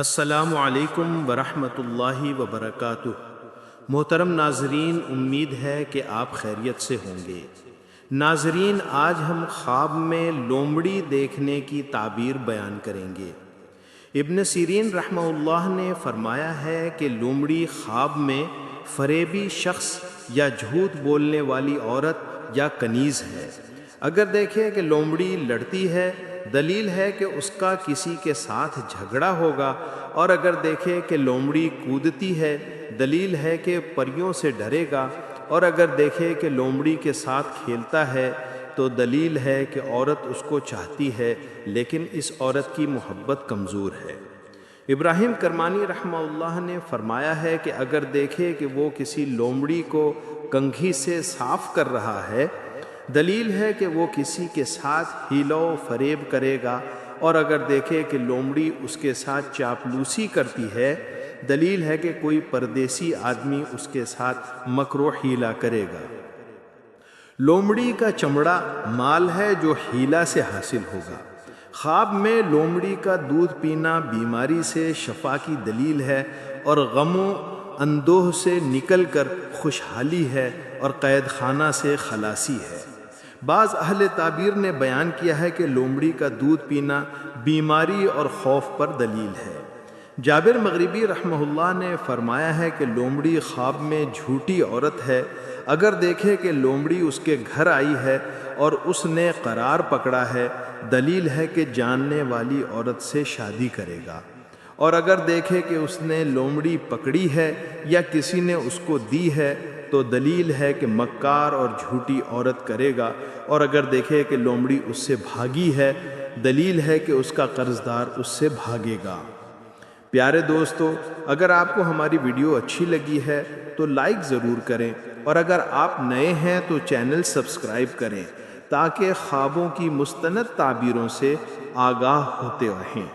السلام علیکم ورحمۃ اللہ وبرکاتہ۔ محترم ناظرین، امید ہے کہ آپ خیریت سے ہوں گے۔ ناظرین، آج ہم خواب میں لومڑی دیکھنے کی تعبیر بیان کریں گے۔ ابن سیرین رحمہ اللہ نے فرمایا ہے کہ لومڑی خواب میں فریبی شخص یا جھوٹ بولنے والی عورت یا کنیز ہے۔ اگر دیکھیں کہ لومڑی لڑتی ہے، دلیل ہے کہ اس کا کسی کے ساتھ جھگڑا ہوگا، اور اگر دیکھیں کہ لومڑی کودتی ہے، دلیل ہے کہ پریوں سے ڈرے گا، اور اگر دیکھیں کہ لومڑی کے ساتھ کھیلتا ہے تو دلیل ہے کہ عورت اس کو چاہتی ہے، لیکن اس عورت کی محبت کمزور ہے۔ ابراہیم کرمانی رحمہ اللہ نے فرمایا ہے کہ اگر دیکھے کہ وہ کسی لومڑی کو کنگھی سے صاف کر رہا ہے، دلیل ہے کہ وہ کسی کے ساتھ ہیلا و فریب کرے گا، اور اگر دیکھے کہ لومڑی اس کے ساتھ چاپلوسی کرتی ہے، دلیل ہے کہ کوئی پردیسی آدمی اس کے ساتھ مکر و حیلہ کرے گا۔ لومڑی کا چمڑا مال ہے جو حیلہ سے حاصل ہوگا۔ خواب میں لومڑی کا دودھ پینا بیماری سے شفا کی دلیل ہے، اور غم و اندوہ سے نکل کر خوشحالی ہے، اور قید خانہ سے خلاصی ہے۔ بعض اہل تعبیر نے بیان کیا ہے کہ لومڑی کا دودھ پینا بیماری اور خوف پر دلیل ہے۔ جابر مغربی رحمہ اللہ نے فرمایا ہے کہ لومڑی خواب میں جھوٹی عورت ہے۔ اگر دیکھے کہ لومڑی اس کے گھر آئی ہے اور اس نے قرار پکڑا ہے، دلیل ہے کہ جاننے والی عورت سے شادی کرے گا، اور اگر دیکھے کہ اس نے لومڑی پکڑی ہے یا کسی نے اس کو دی ہے تو دلیل ہے کہ مکار اور جھوٹی عورت کرے گا، اور اگر دیکھے کہ لومڑی اس سے بھاگی ہے، دلیل ہے کہ اس کا قرض دار اس سے بھاگے گا۔ پیارے دوستو، اگر آپ کو ہماری ویڈیو اچھی لگی ہے تو لائک ضرور کریں، اور اگر آپ نئے ہیں تو چینل سبسکرائب کریں تاکہ خوابوں کی مستند تعبیروں سے آگاہ ہوتے رہیں۔